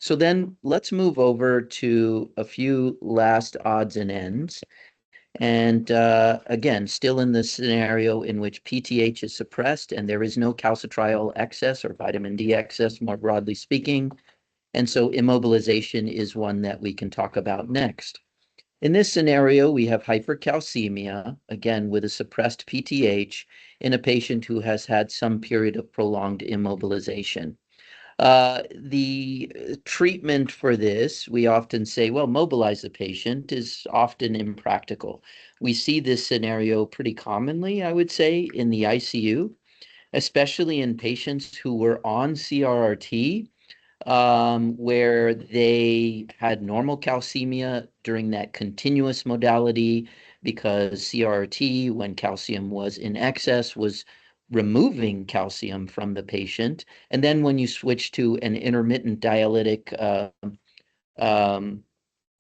So then let's move over to a few last odds and ends. And again, still in the scenario in which PTH is suppressed and there is no calcitriol excess or vitamin D excess, more broadly speaking. And so immobilization is one that we can talk about next. In this scenario, we have hypercalcemia, again, with a suppressed PTH in a patient who has had some period of prolonged immobilization. The treatment for this, we often say, well, mobilize the patient is often impractical. We see this scenario pretty commonly, I would say, in the ICU, especially in patients who were on CRRT, where they had normal calcemia during that continuous modality because CRRT, when calcium was in excess, was removing calcium from the patient. And then when you switch to an intermittent dialytic um,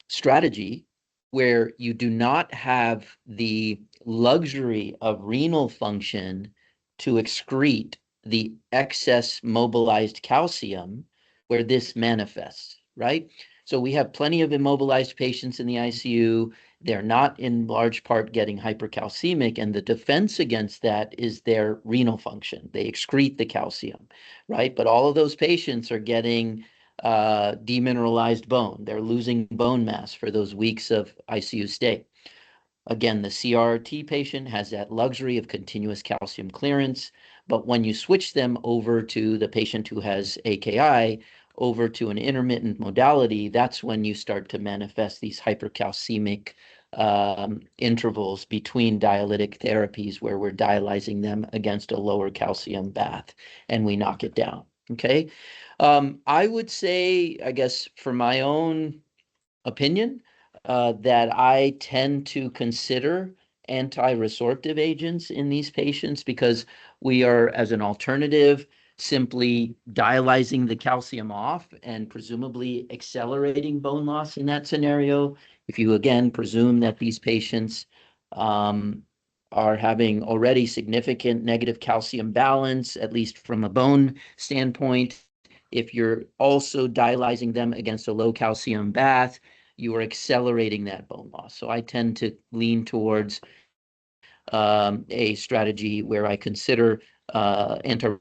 strategy where you do not have the luxury of renal function to excrete the excess mobilized calcium, where this manifests, right? So we have plenty of immobilized patients in the ICU. They're not in large part getting hypercalcemic, and the defense against that is their renal function. They excrete the calcium, right? But all of those patients are getting demineralized bone. They're losing bone mass for those weeks of ICU stay. Again, the CRT patient has that luxury of continuous calcium clearance, but when you switch them over to the patient who has AKI, over to an intermittent modality, that's when you start to manifest these hypercalcemic intervals between dialytic therapies where we're dialyzing them against a lower calcium bath and we knock it down. Okay. I would say, I guess, for my own opinion, that I tend to consider anti-resorptive agents in these patients because we are, as an alternative, simply dialyzing the calcium off and presumably accelerating bone loss in that scenario. If you again presume that these patients are having already significant negative calcium balance, at least from a bone standpoint, if you're also dialyzing them against a low calcium bath, you are accelerating that bone loss. So I tend to lean towards a strategy where I consider anti-resorptive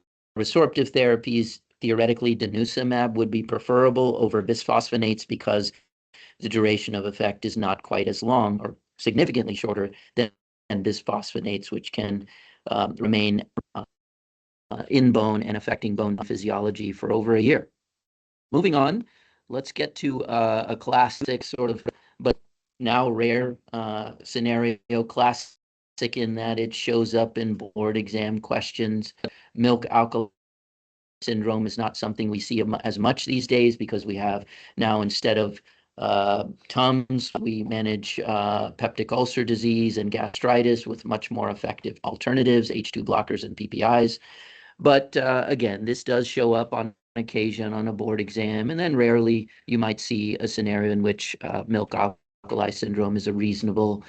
therapies. Theoretically, denosumab would be preferable over bisphosphonates because the duration of effect is not quite as long or significantly shorter than bisphosphonates, which can remain in bone and affecting bone physiology for over a year. Moving on, let's get to a classic sort of, but now rare scenario, classic in that it shows up in board exam questions. Milk alkali syndrome is not something we see as much these days because we have now, instead of Tums, we manage peptic ulcer disease and gastritis with much more effective alternatives, H2 blockers and PPIs. But again, this does show up on occasion on a board exam, and then rarely you might see a scenario in which milk alkali syndrome is a reasonable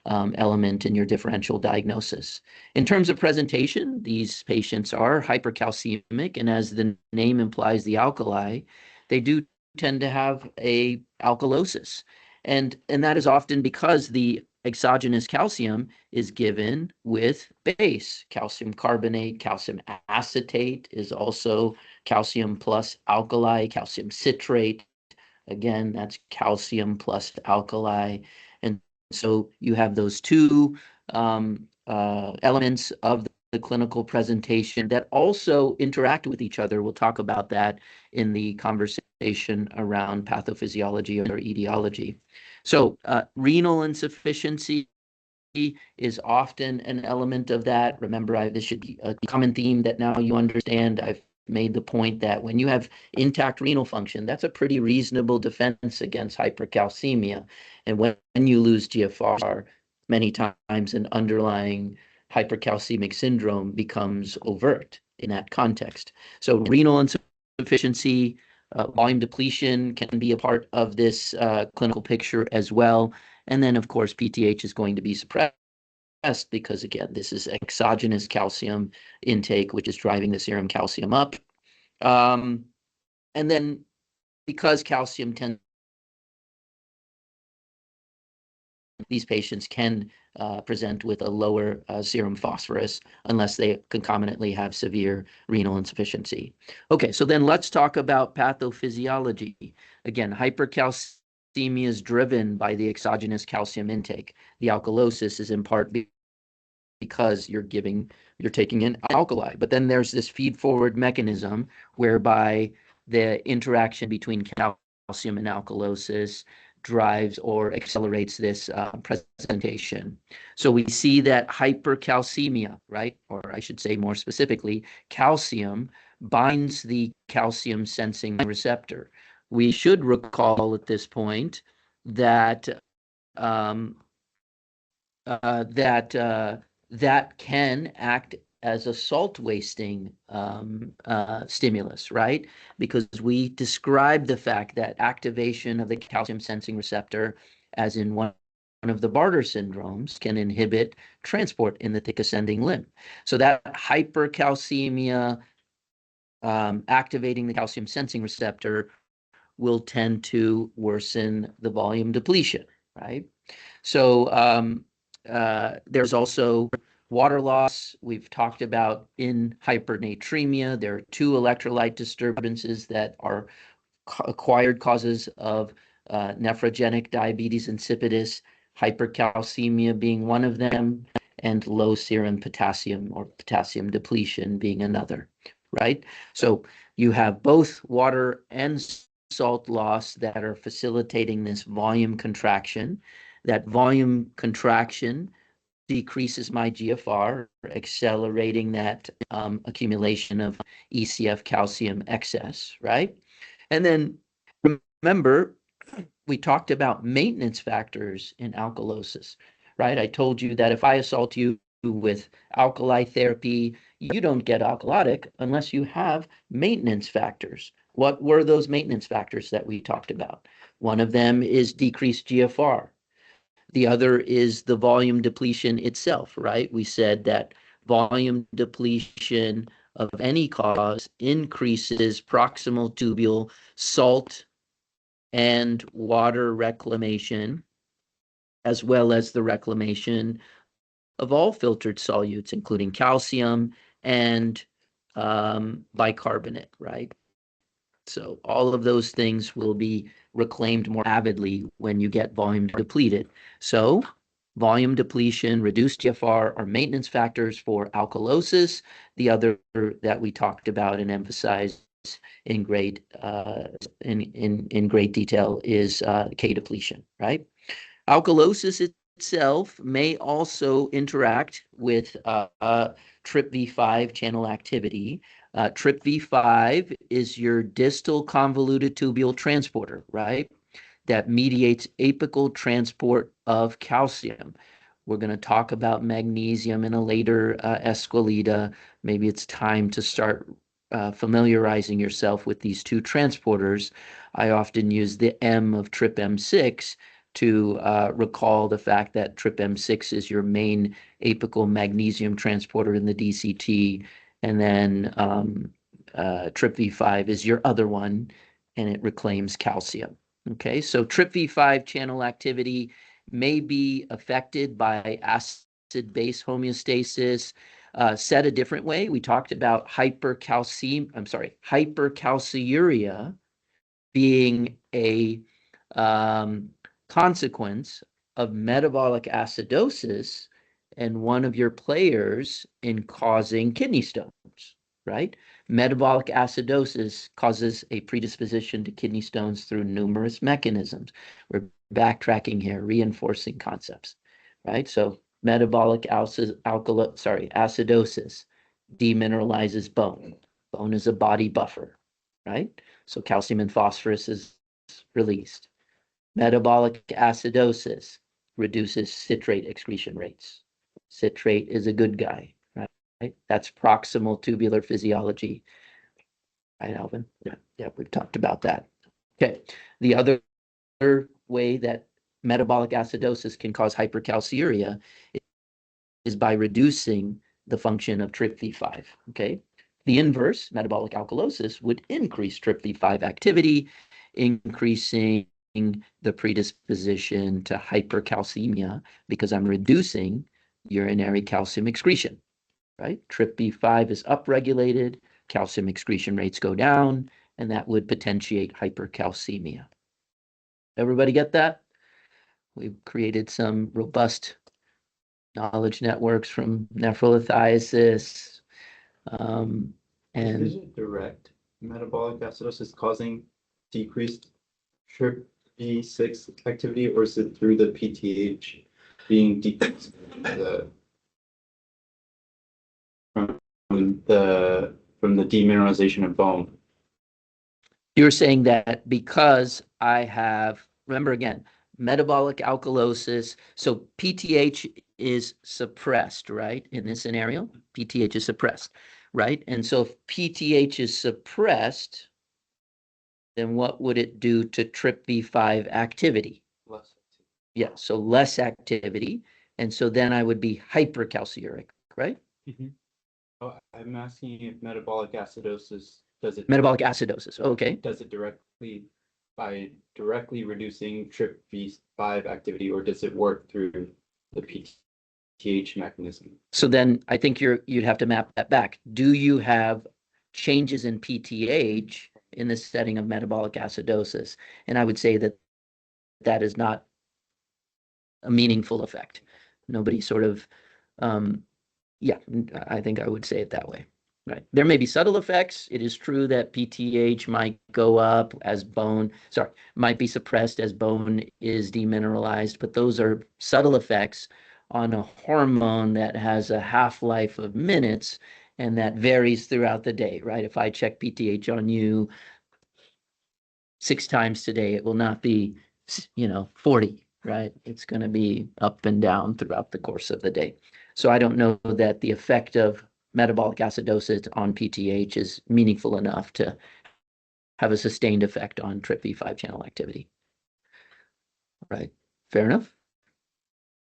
element in your differential diagnosis. In terms of presentation, these patients are hypercalcemic, and as the name implies, the alkali, they do tend to have a alkalosis. And that is often because the exogenous calcium is given with base. Calcium carbonate, calcium acetate is also calcium plus alkali, calcium citrate. Again, that's calcium plus alkali. And so you have those two elements of the clinical presentation that also interact with each other. We'll talk about that in the conversation around pathophysiology or etiology. So renal insufficiency is often an element of that. Remember, this should be a common theme that now you understand. I've made the point that when you have intact renal function, that's a pretty reasonable defense against hypercalcemia. And when you lose GFR, many times an underlying hypercalcemic syndrome becomes overt in that context. So renal insufficiency, volume depletion can be a part of this clinical picture as well. And then, of course, PTH is going to be suppressed because, again, this is exogenous calcium intake, which is driving the serum calcium up. And then because calcium tends, these patients can present with a lower serum phosphorus unless they concomitantly have severe renal insufficiency. Okay, so then let's talk about pathophysiology. Again, hypercalcemia is driven by the exogenous calcium intake. The alkalosis is in part because you're taking in alkali. But then there's this feed-forward mechanism whereby the interaction between calcium and alkalosis drives or accelerates this presentation. So we see that hypercalcemia, right? Or I should say more specifically, calcium binds the calcium sensing receptor. We should recall at this point that um, that can act as a salt wasting stimulus, right? Because we describe the fact that activation of the calcium sensing receptor, as in one of the Bartter syndromes, can inhibit transport in the thick ascending limb. So that hypercalcemia activating the calcium sensing receptor will tend to worsen the volume depletion, right? So there's also water loss. We've talked about in hypernatremia. There are two electrolyte disturbances that are acquired causes of nephrogenic diabetes insipidus, hypercalcemia being one of them, and low serum potassium or potassium depletion being another, right? So you have both water and salt loss that are facilitating this volume contraction. That volume contraction decreases my GFR, accelerating that accumulation of ECF calcium excess, right? And then remember, we talked about maintenance factors in alkalosis, right? I told you that if I assault you with alkali therapy, you don't get alkalotic unless you have maintenance factors. What were those maintenance factors that we talked about? One of them is decreased GFR. The other is the volume depletion itself, right? We said that volume depletion of any cause increases proximal tubule salt and water reclamation, as well as the reclamation of all filtered solutes, including calcium and bicarbonate, right? So all of those things will be reclaimed more avidly when you get volume depleted. So volume depletion, reduced GFR are maintenance factors for alkalosis. The other that we talked about and emphasized in great in great detail is K depletion, right? Alkalosis itself may also interact with TRPV5 channel activity. TRPV5 is your distal convoluted tubule transporter, right? That mediates apical transport of calcium. We're going to talk about magnesium in a later Esquelita. Maybe it's time to start familiarizing yourself with these two transporters. I often use the M of TRPM6 to recall the fact that TRPM6 is your main apical magnesium transporter in the DCT, and then TRPV5 is your other one, and it reclaims calcium. Okay, so TRPV5 channel activity may be affected by acid-base homeostasis. Said a different way, we talked about hypercalciuria being a consequence of metabolic acidosis and one of your players in causing kidney stones, right? Metabolic acidosis causes a predisposition to kidney stones through numerous mechanisms. We're backtracking here, reinforcing concepts, right? So metabolic acidosis demineralizes bone. Bone is a body buffer, right? So calcium and phosphorus is released. Metabolic acidosis reduces citrate excretion rates. Citrate is a good guy, right? That's proximal tubular physiology. Right, Alvin? Yeah, we've talked about that. Okay. The other way that metabolic acidosis can cause hypercalciuria is by reducing the function of TRPV5. Okay. The inverse, metabolic alkalosis, would increase TRPV5 activity. increasing the predisposition to hypercalcemia because I'm reducing urinary calcium excretion, right? TRPV5 is upregulated, calcium excretion rates go down, and that would potentiate hypercalcemia. Everybody get that? We've created some robust knowledge networks from nephrolithiasis. And is it direct metabolic acidosis causing decreased TRPV6 activity, or is it through the PTH being decreased from the demineralization of bone? you're saying that because I have, remember again, metabolic alkalosis, so PTH is suppressed, right? In this scenario, PTH is suppressed, right? And so if PTH is suppressed, then what would it do to TRPV5 activity? Less. Yeah, so less activity. And so then I would be hypercalciuric, right? Oh, I'm asking if metabolic acidosis does it Metabolic acidosis. Okay. does it directly by directly reducing TRPV5 activity, or does it work through the PTH mechanism? So then I think you'd have to map that back. Do you have changes in PTH in the setting of metabolic acidosis? And I would say that that is not a meaningful effect. Nobody sort of, yeah, I think I would say it that way. Right. There may be subtle effects. It is true that PTH might go up as bone, sorry, might be suppressed as bone is demineralized, but those are subtle effects on a hormone that has a half-life of minutes and that varies throughout the day, right? If I check PTH on you 6 times today, it will not be, 40, right? It's going to be up and down throughout the course of the day. So I don't know that the effect of metabolic acidosis on PTH is meaningful enough to have a sustained effect on TRPV5 channel activity. Right. Fair enough.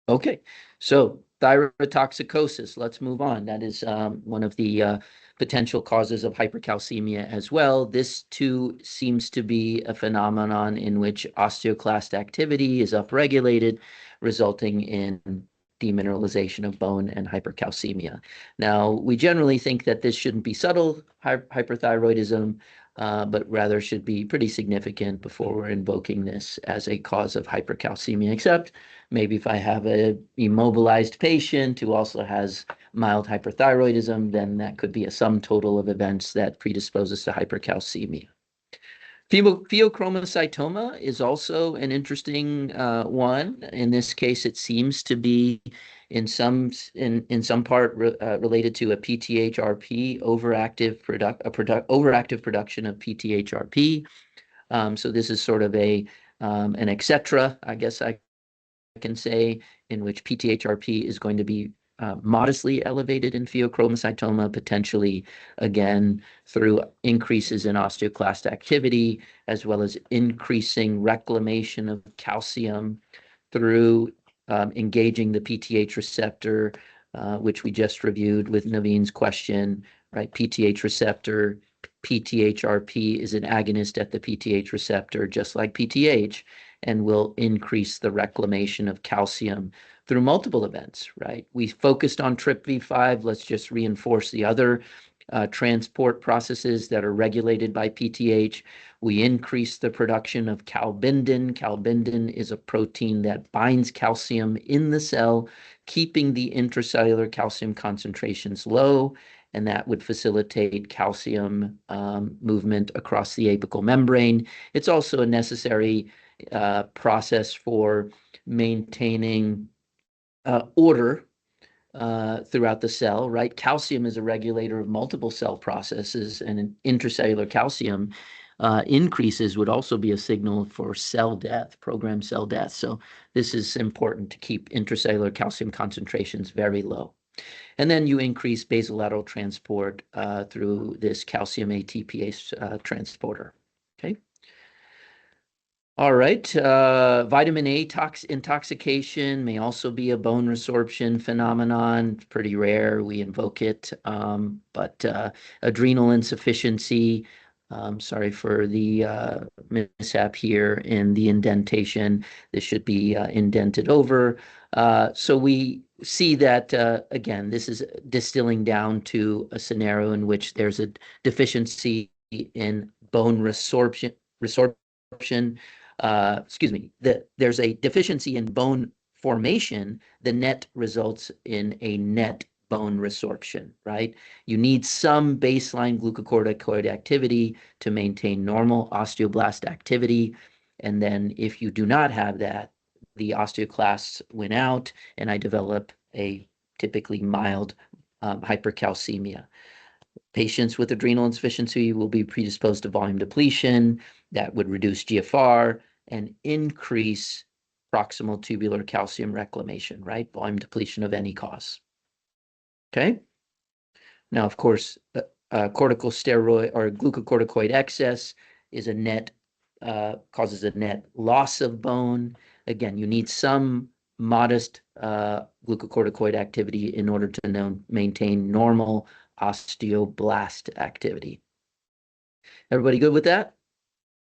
Okay. So thyrotoxicosis, let's move on. That is one of the potential causes of hypercalcemia as well. This too seems to be a phenomenon in which osteoclast activity is upregulated, resulting in demineralization of bone and hypercalcemia. Now, we generally think that this shouldn't be subtle hyperthyroidism, but rather should be pretty significant before we're invoking this as a cause of hypercalcemia, except maybe if I have a immobilized patient who also has mild hyperthyroidism, then that could be a sum total of events that predisposes to hypercalcemia. Pheochromocytoma is also an interesting one. In this case, it seems to be in some part related to a PTHRP overactive production of PTHRP. So this is sort of an etc. I guess I can say, in which PTHRP is going to be modestly elevated in pheochromocytoma, potentially again through increases in osteoclast activity, as well as increasing reclamation of calcium through engaging the PTH receptor, which we just reviewed with Naveen's question, right? PTH receptor, PTHRP is an agonist at the PTH receptor, just like PTH, and will increase the reclamation of calcium through multiple events, right? We focused on TRPV5. Let's just reinforce the other transport processes that are regulated by PTH. We increase the production of calbindin. Calbindin is a protein that binds calcium in the cell, keeping the intracellular calcium concentrations low, and that would facilitate calcium movement across the apical membrane. It's also a necessary process for maintaining order throughout the cell, right? Calcium is a regulator of multiple cell processes, and intracellular calcium increases would also be a signal for cell death, programmed cell death. So this is important to keep intracellular calcium concentrations very low. And then you increase basolateral transport through this calcium ATPase transporter. Okay. All right. Vitamin A intoxication may also be a bone resorption phenomenon. It's pretty rare. We invoke it. But adrenal insufficiency Sorry for the mishap here in the indentation. This should be indented over. So we see that, again, this is distilling down to a scenario in which there's a deficiency in bone resorption. Excuse me, there's a deficiency in bone formation. The net results in a net bone resorption, right? You need some baseline glucocorticoid activity to maintain normal osteoblast activity. And then if you do not have that, the osteoclasts win out, and I develop a typically mild hypercalcemia. Patients with adrenal insufficiency will be predisposed to volume depletion that would reduce GFR and increase proximal tubular calcium reclamation, right? Volume depletion of any cause. Okay. Now, of course, corticosteroid or glucocorticoid excess is a net causes a net loss of bone. Again, you need some modest glucocorticoid activity in order to maintain normal osteoblast activity. Everybody good with that?